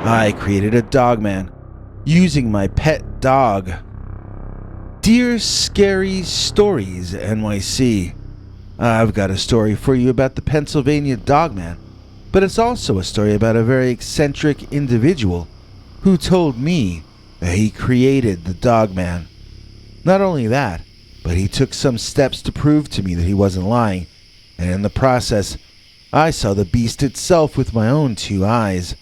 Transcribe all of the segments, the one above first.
I created a Dogman using my pet dog. Dear Scary Stories NYC, I've got a story for you about the Pennsylvania Dogman, but it's also a story about a very eccentric individual who told me that he created the Dogman. Not only that, but he took some steps to prove to me that he wasn't lying, and in the process, I saw the beast itself with my own 2 eyes,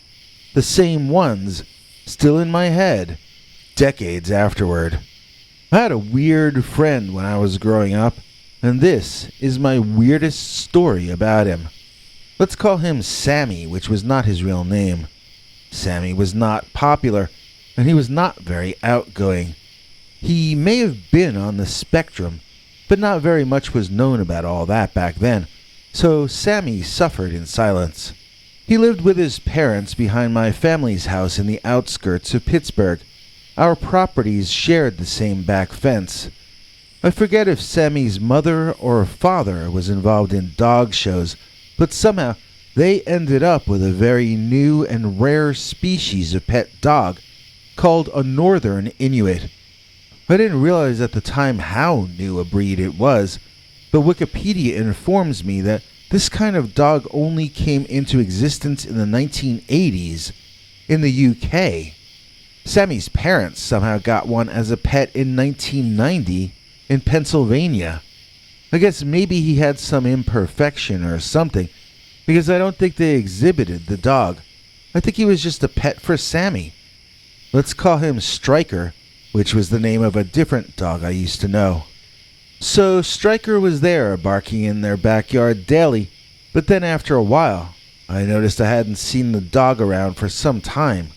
the same ones, still in my head, decades afterward. I had a weird friend when I was growing up, and this is my weirdest story about him. Let's call him Sammy, which was not his real name. Sammy was not popular, and he was not very outgoing. He may have been on the spectrum, but not very much was known about all that back then, so Sammy suffered in silence. He lived with his parents behind my family's house in the outskirts of Pittsburgh. Our properties shared the same back fence. I forget if Sammy's mother or father was involved in dog shows, but somehow they ended up with a very new and rare species of pet dog called a Northern Inuit. I didn't realize at the time how new a breed it was, but Wikipedia informs me that this kind of dog only came into existence in the 1980s in the UK. Sammy's parents somehow got one as a pet in 1990 in Pennsylvania. I guess maybe he had some imperfection or something, because I don't think they exhibited the dog. I think he was just a pet for Sammy. Let's call him Striker, which was the name of a different dog I used to know. So Striker was there, barking in their backyard daily, but then after a while, I noticed I hadn't seen the dog around for some time.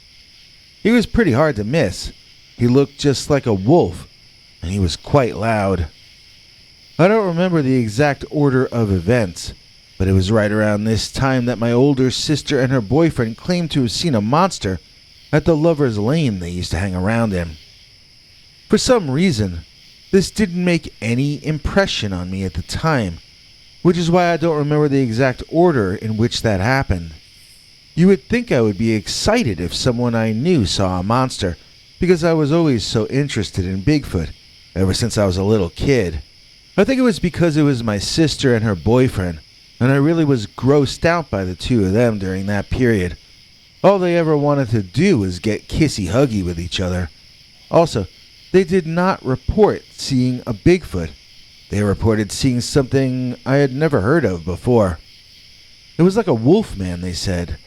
He was pretty hard to miss. He looked just like a wolf, and he was quite loud. I don't remember the exact order of events, but it was right around this time that my older sister and her boyfriend claimed to have seen a monster at the Lover's Lane they used to hang around in. For some reason, this didn't make any impression on me at the time, which is why I don't remember the exact order in which that happened. You would think I would be excited if someone I knew saw a monster, because I was always so interested in Bigfoot, ever since I was a little kid. I think it was because it was my sister and her boyfriend, and I really was grossed out by the two of them during that period. All they ever wanted to do was get kissy-huggy with each other. Also, they did not report seeing a Bigfoot. They reported seeing something I had never heard of before. It was like a wolf man, they said.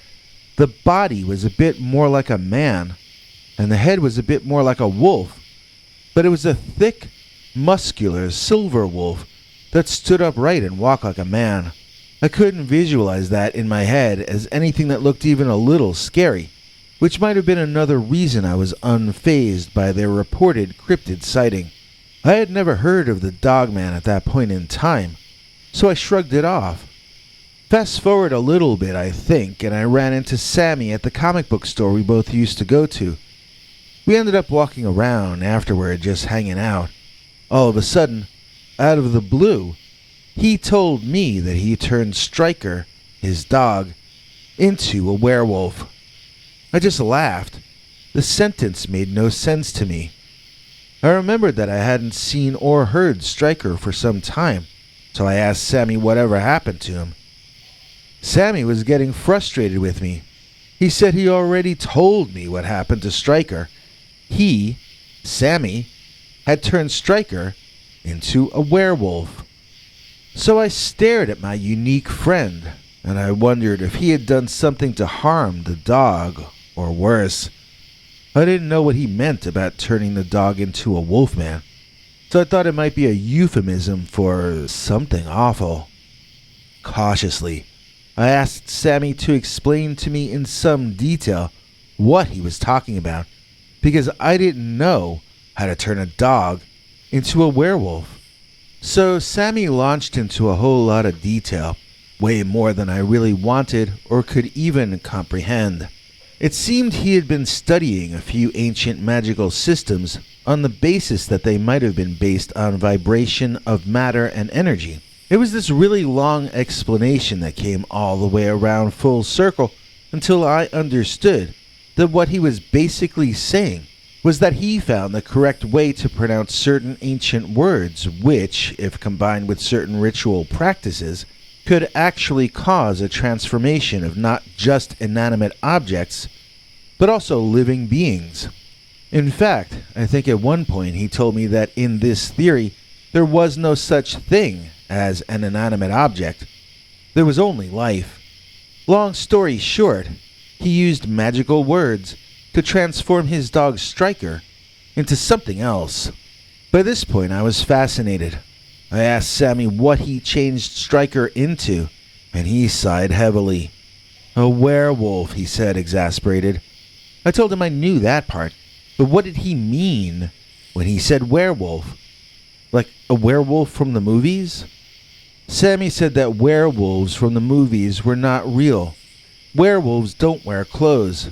The body was a bit more like a man, and the head was a bit more like a wolf, but it was a thick, muscular silver wolf that stood upright and walked like a man. I couldn't visualize that in my head as anything that looked even a little scary, which might have been another reason I was unfazed by their reported cryptid sighting. I had never heard of the Dogman at that point in time, so I shrugged it off. Fast forward a little bit, I think, and I ran into Sammy at the comic book store we both used to go to. We ended up walking around afterward, just hanging out. All of a sudden, out of the blue, he told me that he turned Striker, his dog, into a werewolf. I just laughed. The sentence made no sense to me. I remembered that I hadn't seen or heard Striker for some time, so I asked Sammy whatever happened to him. Sammy was getting frustrated with me. He said he already told me what happened to Striker. He, Sammy, had turned Striker into a werewolf. So I stared at my unique friend, and I wondered if he had done something to harm the dog, or worse. I didn't know what he meant about turning the dog into a wolfman, so I thought it might be a euphemism for something awful. Cautiously, I asked Sammy to explain to me in some detail what he was talking about, because I didn't know how to turn a dog into a werewolf. So Sammy launched into a whole lot of detail, way more than I really wanted or could even comprehend. It seemed he had been studying a few ancient magical systems on the basis that they might have been based on vibration of matter and energy. It was this really long explanation that came all the way around full circle until I understood that what he was basically saying was that he found the correct way to pronounce certain ancient words, which, if combined with certain ritual practices, could actually cause a transformation of not just inanimate objects, but also living beings. In fact, I think at one point he told me that in this theory, there was no such thing as an inanimate object. There was only life. Long story short, he used magical words to transform his dog Striker into something else. By this point, I was fascinated. I asked Sammy what he changed Striker into, and he sighed heavily. A werewolf, he said, exasperated. I told him I knew that part, but what did he mean when he said werewolf? Like a werewolf from the movies? Sammy said that werewolves from the movies were not real. Werewolves don't wear clothes.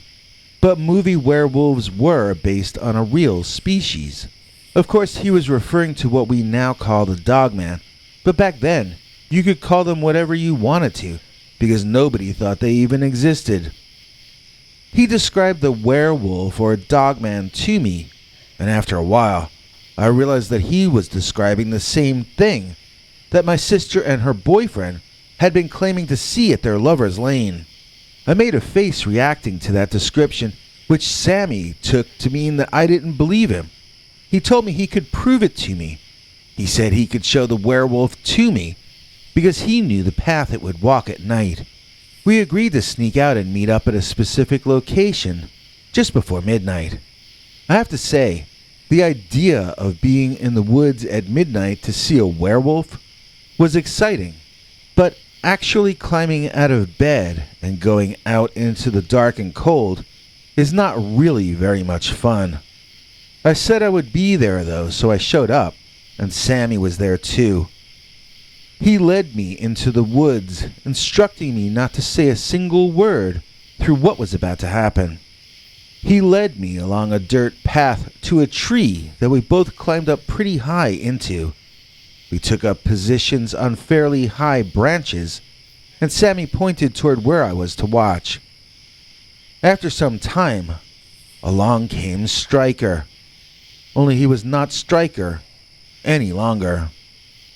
But movie werewolves were based on a real species. Of course, he was referring to what we now call the Dogman, but back then, you could call them whatever you wanted to, because nobody thought they even existed. He described the werewolf or Dogman to me, and after a while, I realized that he was describing the same thing that my sister and her boyfriend had been claiming to see at their lover's lane. I made a face reacting to that description, which Sammy took to mean that I didn't believe him. He told me he could prove it to me. He said he could show the werewolf to me because he knew the path it would walk at night. We agreed to sneak out and meet up at a specific location just before midnight. I have to say, the idea of being in the woods at midnight to see a werewolf was exciting, but actually climbing out of bed and going out into the dark and cold is not really very much fun. I said I would be there though, so I showed up, and Sammy was there too. He led me into the woods, instructing me not to say a single word through what was about to happen. He led me along a dirt path to a tree that we both climbed up pretty high into. We took up positions on fairly high branches, and Sammy pointed toward where I was to watch. After some time, along came Striker. Only he was not Striker any longer.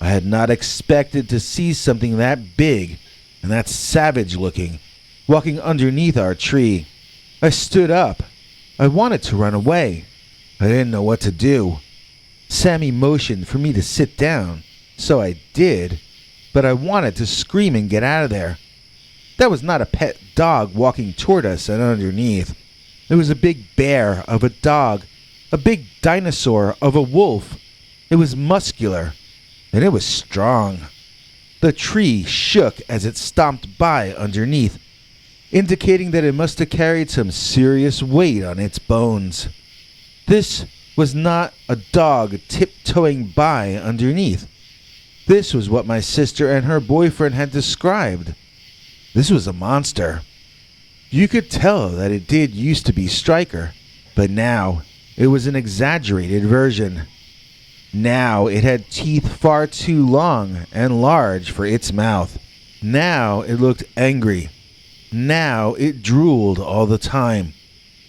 I had not expected to see something that big and that savage looking, walking underneath our tree. I stood up. I wanted to run away. I didn't know what to do. Sammy motioned for me to sit down, so I did, but I wanted to scream and get out of there. That was not a pet dog walking toward us and underneath. It was a big bear of a dog, a big dinosaur of a wolf. It was muscular, and it was strong. The tree shook as it stomped by underneath, indicating that it must have carried some serious weight on its bones. This was not a dog tiptoeing by underneath. This was what my sister and her boyfriend had described. This was a monster. You could tell that it did used to be Striker, but now it was an exaggerated version. Now it had teeth far too long and large for its mouth. Now it looked angry. Now it drooled all the time.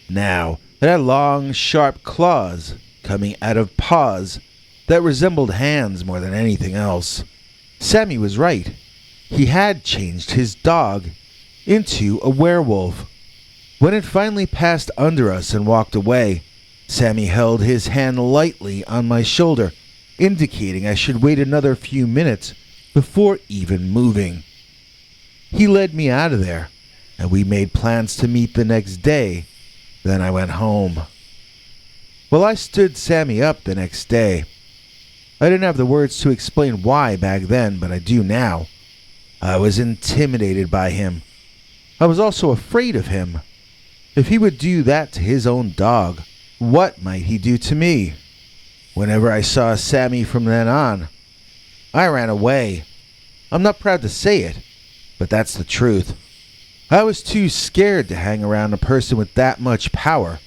Now it had long, sharp claws coming out of paws that resembled hands more than anything else. Sammy was right. He had changed his dog into a werewolf. When it finally passed under us and walked away, Sammy held his hand lightly on my shoulder, indicating I should wait another few minutes before even moving. He led me out of there, and we made plans to meet the next day. Then I went home. Well, I stood Sammy up the next day. I didn't have the words to explain why back then, but I do now. I was intimidated by him. I was also afraid of him. If he would do that to his own dog, what might he do to me? Whenever I saw Sammy from then on, I ran away. I'm not proud to say it, but that's the truth. I was too scared to hang around a person with that much power,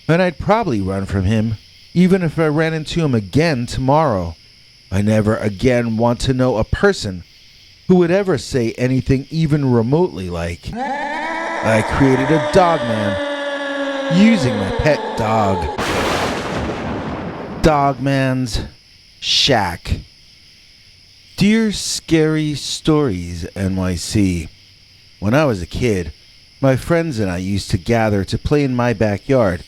and I'd probably run from him even if I ran into him again tomorrow. I never again want to know a person who would ever say anything even remotely like, "I created a Dogman using my pet dog. Dogman's Shack. Dear Scary Stories NYC. When I was a kid, my friends and I used to gather to play in my backyard,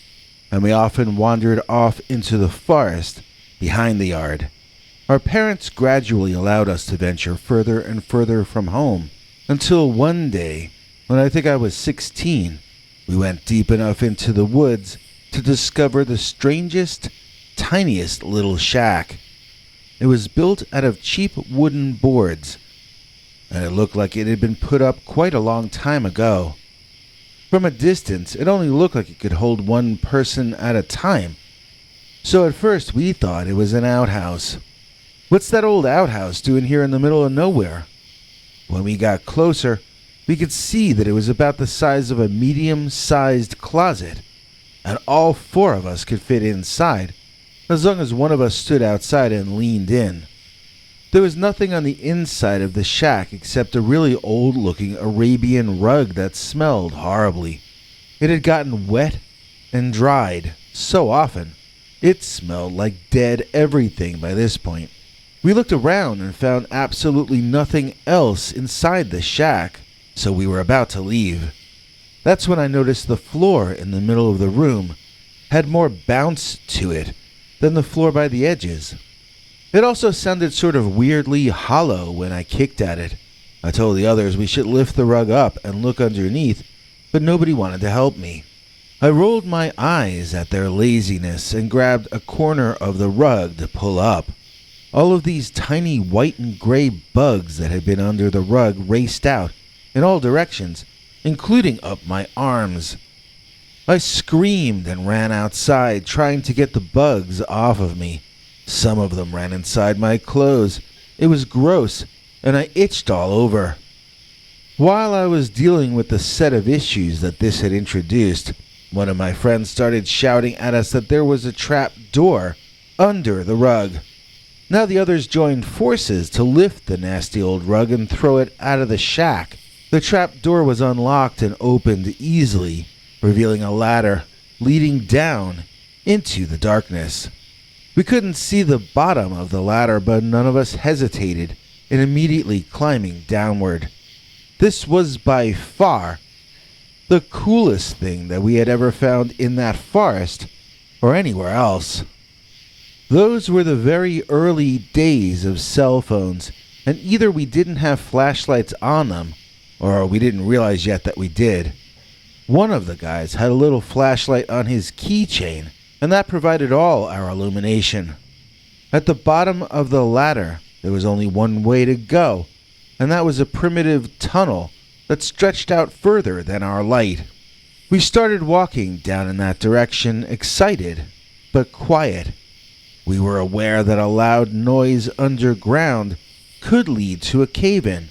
and we often wandered off into the forest behind the yard. Our parents gradually allowed us to venture further and further from home, until one day, when I think I was 16, we went deep enough into the woods to discover the strangest, tiniest little shack. It was built out of cheap wooden boards, and it looked like it had been put up quite a long time ago. From a distance, it only looked like it could hold one person at a time, so at first we thought it was an outhouse. What's that old outhouse doing here in the middle of nowhere? When we got closer, we could see that it was about the size of a medium-sized closet, and all four of us could fit inside, as long as one of us stood outside and leaned in. There was nothing on the inside of the shack except a really old-looking Arabian rug that smelled horribly. It had gotten wet and dried so often, it smelled like dead everything by this point. We looked around and found absolutely nothing else inside the shack, so we were about to leave. That's when I noticed the floor in the middle of the room had more bounce to it than the floor by the edges. It also sounded sort of weirdly hollow when I kicked at it. I told the others we should lift the rug up and look underneath, but nobody wanted to help me. I rolled my eyes at their laziness and grabbed a corner of the rug to pull up. All of these tiny white and gray bugs that had been under the rug raced out in all directions, including up my arms. I screamed and ran outside, trying to get the bugs off of me. Some of them ran inside my clothes. It was gross, and I itched all over. While I was dealing with the set of issues that this had introduced, one of my friends started shouting at us that there was a trap door under the rug. Now the others joined forces to lift the nasty old rug and throw it out of the shack. The trap door was unlocked and opened easily, revealing a ladder leading down into the darkness. We couldn't see the bottom of the ladder, but none of us hesitated in immediately climbing downward. This was by far the coolest thing that we had ever found in that forest or anywhere else. Those were the very early days of cell phones, and either we didn't have flashlights on them, or we didn't realize yet that we did. One of the guys had a little flashlight on his keychain, and that provided all our illumination. At the bottom of the ladder, there was only one way to go, and that was a primitive tunnel that stretched out further than our light. We started walking down in that direction, excited, but quiet. We were aware that a loud noise underground could lead to a cave-in.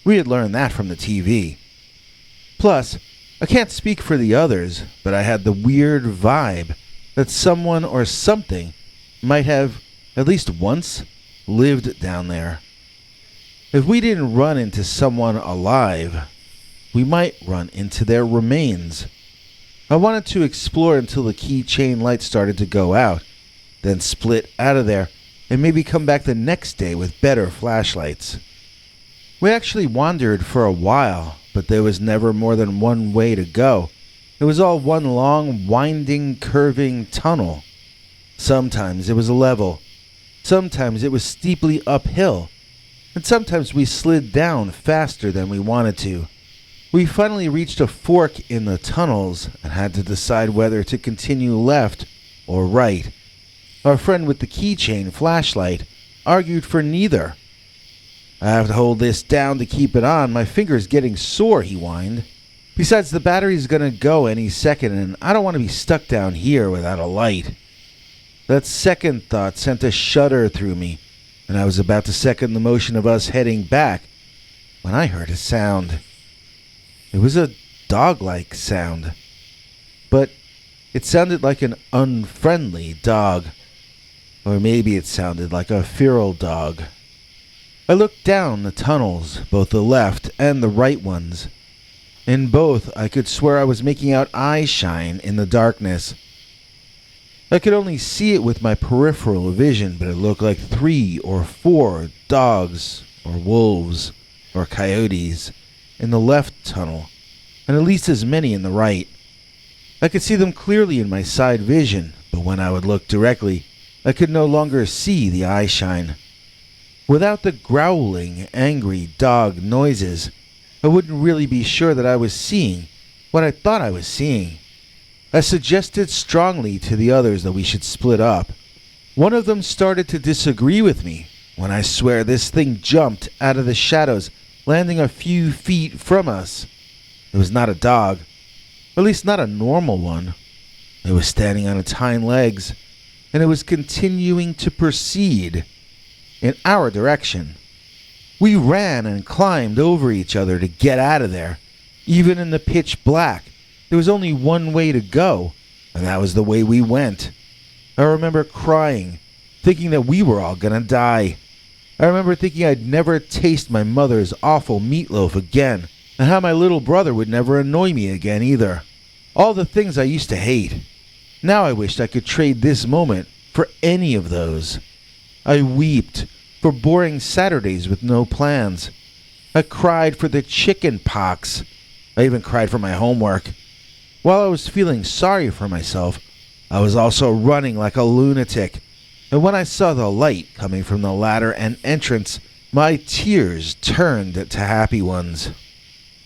We had learned that from the TV. Plus, I can't speak for the others, but I had the weird vibe that someone or something might have, at least once, lived down there. If we didn't run into someone alive, we might run into their remains. I wanted to explore until the keychain light started to go out, then split out of there and maybe come back the next day with better flashlights. We actually wandered for a while, but there was never more than one way to go. It was all one long, winding, curving tunnel. Sometimes it was level, sometimes it was steeply uphill, and sometimes we slid down faster than we wanted to. We finally reached a fork in the tunnels and had to decide whether to continue left or right. Our friend with the keychain flashlight argued for neither. I have to hold this down to keep it on. My finger's getting sore, he whined. Besides, the battery's gonna go any second, and I don't want to be stuck down here without a light. That second thought sent a shudder through me, and I was about to second the motion of us heading back when I heard a sound. It was a dog-like sound, but it sounded like an unfriendly dog. Or maybe it sounded like a feral dog. I looked down the tunnels, both the left and the right ones. In both, I could swear I was making out eye shine in the darkness. I could only see it with my peripheral vision, but it looked like 3 or 4 dogs or wolves or coyotes in the left tunnel, and at least as many in the right. I could see them clearly in my side vision, but when I would look directly, I could no longer see the eye shine. Without the growling, angry dog noises, I wouldn't really be sure that I was seeing what I thought I was seeing. I suggested strongly to the others that we should split up. One of them started to disagree with me when I swear this thing jumped out of the shadows, landing a few feet from us. It was not a dog, at least not a normal one. It was standing on its hind legs, and it was continuing to proceed in our direction. We ran and climbed over each other to get out of there. Even in the pitch black, there was only one way to go, and that was the way we went. I remember crying, thinking that we were all gonna die. I remember thinking I'd never taste my mother's awful meatloaf again, and how my little brother would never annoy me again either. All the things I used to hate. Now I wished I could trade this moment for any of those. I wept for boring Saturdays with no plans. I cried for the chicken pox. I even cried for my homework. While I was feeling sorry for myself, I was also running like a lunatic, and when I saw the light coming from the ladder and entrance, my tears turned to happy ones.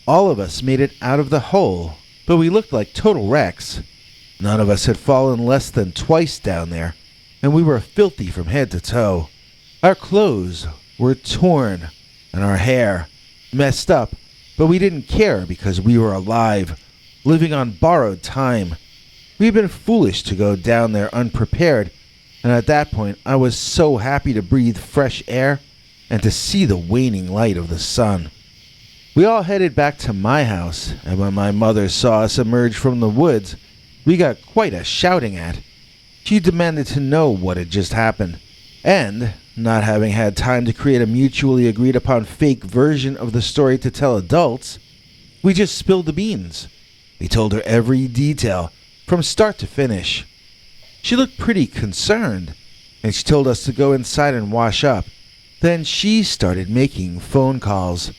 All of us made it out of the hole, but we looked like total wrecks. None of us had fallen less than twice down there, and we were filthy from head to toe. Our clothes were torn, and our hair messed up, but we didn't care because we were alive, living on borrowed time. We had been foolish to go down there unprepared, and at that point I was so happy to breathe fresh air and to see the waning light of the sun. We all headed back to my house, and when my mother saw us emerge from the woods, we got quite a shouting at. She demanded to know what had just happened, and, not having had time to create a mutually agreed upon fake version of the story to tell adults, we just spilled the beans. We told her every detail, from start to finish. She looked pretty concerned, and she told us to go inside and wash up. Then she started making phone calls.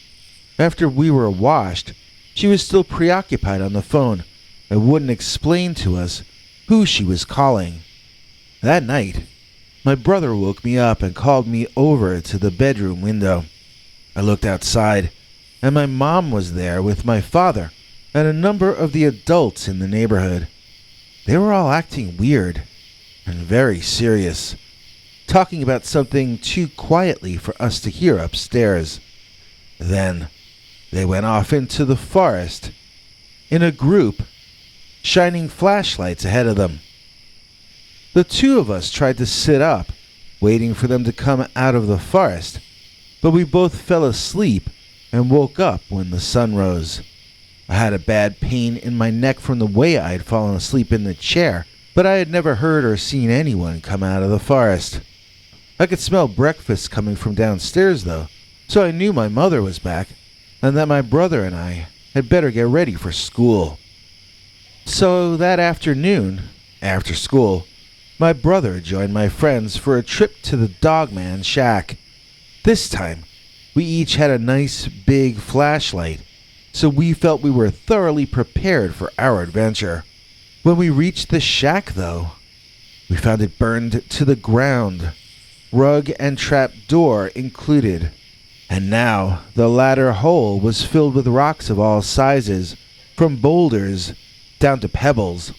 After we were washed, she was still preoccupied on the phone and wouldn't explain to us who she was calling. That night, my brother woke me up and called me over to the bedroom window. I looked outside, and my mom was there with my father and a number of the adults in the neighborhood. They were all acting weird and very serious, talking about something too quietly for us to hear upstairs. Then they went off into the forest in a group, shining flashlights ahead of them. The two of us tried to sit up, waiting for them to come out of the forest, but we both fell asleep and woke up when the sun rose. I had a bad pain in my neck from the way I had fallen asleep in the chair, but I had never heard or seen anyone come out of the forest. I could smell breakfast coming from downstairs, though, so I knew my mother was back, and that my brother and I had better get ready for school. So that afternoon, after school, my brother joined my friends for a trip to the Dogman shack. This time, we each had a nice big flashlight, so we felt we were thoroughly prepared for our adventure. When we reached the shack, though, we found it burned to the ground, rug and trap door included. And now the latter hole was filled with rocks of all sizes, from boulders down to pebbles.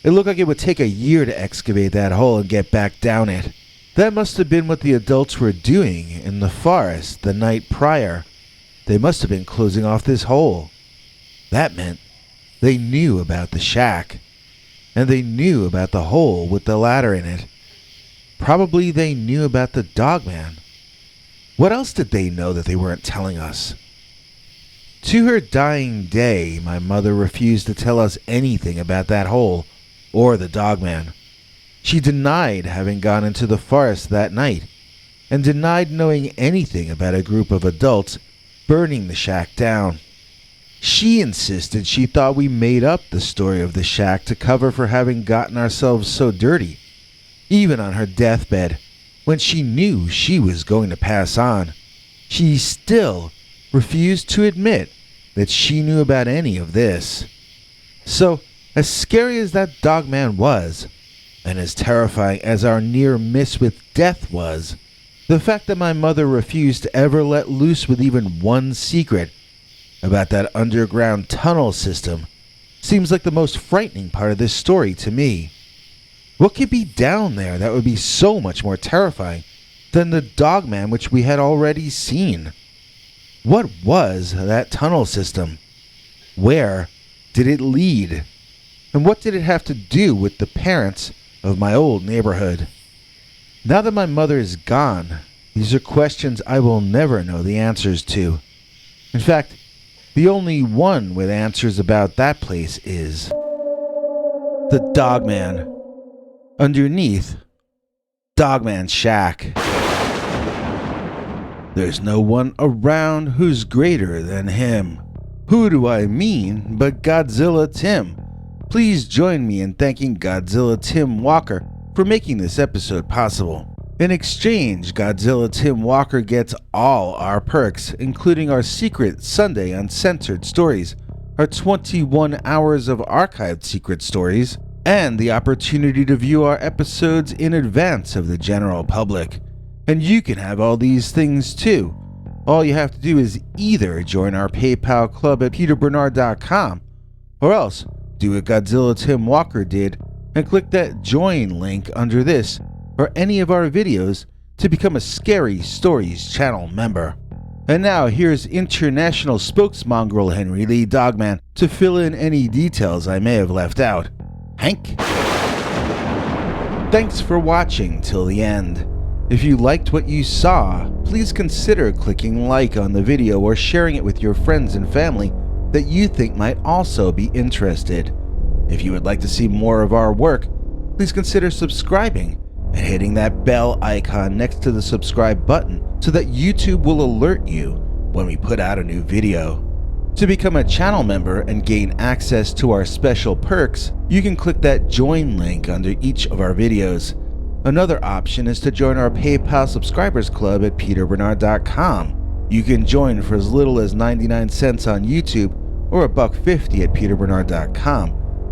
It looked like it would take a year to excavate that hole and get back down it. That must have been what the adults were doing in the forest the night prior. They must have been closing off this hole. That meant they knew about the shack, and they knew about the hole with the ladder in it. Probably they knew about the Dogman. What else did they know that they weren't telling us? To her dying day, my mother refused to tell us anything about that hole or the Dogman. She denied having gone into the forest that night, and denied knowing anything about a group of adults burning the shack down. She insisted she thought we made up the story of the shack to cover for having gotten ourselves so dirty. Even on her deathbed, when she knew she was going to pass on, she still refused to admit that she knew about any of this. So, as scary as that Dogman was, and as terrifying as our near miss with death was, the fact that my mother refused to ever let loose with even one secret about that underground tunnel system seems like the most frightening part of this story to me. What could be down there that would be so much more terrifying than the Dogman which we had already seen? What was that tunnel system? Where did it lead? And what did it have to do with the parents of my old neighborhood? Now that my mother is gone, these are questions I will never know the answers to. In fact, the only one with answers about that place is the Dogman. Underneath Dogman's shack. There's no one around who's greater than him. Who do I mean but Godzilla Tim? Please join me in thanking Godzilla Tim Walker for making this episode possible. In exchange, Godzilla Tim Walker gets all our perks, including our secret Sunday Uncensored stories, our 21 hours of archived secret stories, and the opportunity to view our episodes in advance of the general public. And you can have all these things too. All you have to do is either join our PayPal club at peterbernard.com, or else do what Godzilla Tim Walker did and click that join link under this or any of our videos to become a Scary Stories channel member. And now here's international spokesmongrel Henry Lee Dogman to fill in any details I may have left out. Hank? Thanks for watching till the end. If you liked what you saw, please consider clicking like on the video or sharing it with your friends and family that you think might also be interested. If you would like to see more of our work, please consider subscribing and hitting that bell icon next to the subscribe button so that YouTube will alert you when we put out a new video. To become a channel member and gain access to our special perks, you can click that join link under each of our videos. Another option is to join our PayPal subscribers club at peterbernard.com. You can join for as little as 99 cents on YouTube or $1.50 at peterbernard.com,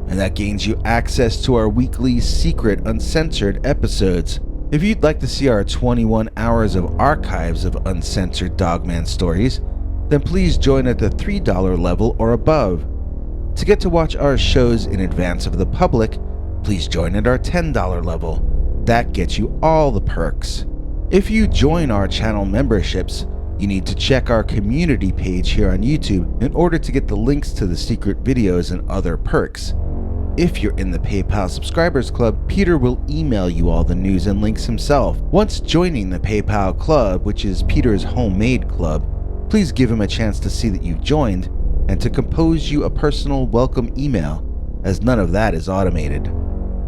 and that gains you access to our weekly secret uncensored episodes. If you'd like to see our 21 hours of archives of uncensored Dogman stories, then please join at the $3 level or above. To get to watch our shows in advance of the public, please join at our $10 level. That gets you all the perks. If you join our channel memberships, you need to check our community page here on YouTube in order to get the links to the secret videos and other perks. If you're in the PayPal subscribers club, Peter will email you all the news and links himself. Once joining the PayPal club, which is Peter's homemade club, please give him a chance to see that you've joined and to compose you a personal welcome email, as none of that is automated.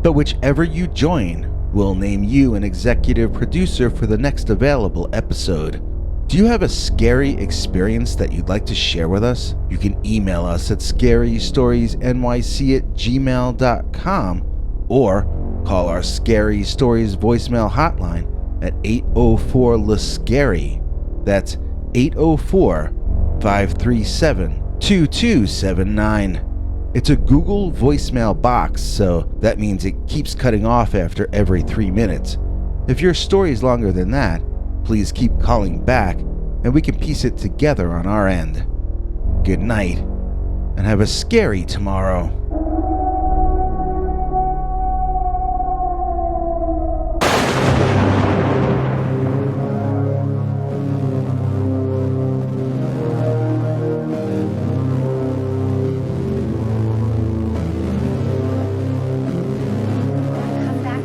But whichever you join, we'll name you an executive producer for the next available episode. Do you have a scary experience that you'd like to share with us? You can email us at scarystoriesnyc@gmail.com or call our Scary Stories voicemail hotline at 804-LA-SCARY. That's 804-537-2279. It's a Google voicemail box, so that means it keeps cutting off after every 3 minutes. If your story is longer than that, please keep calling back and we can piece it together on our end. Good night, and have a scary tomorrow.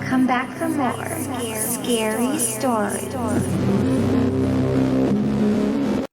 Come back for more scary stories.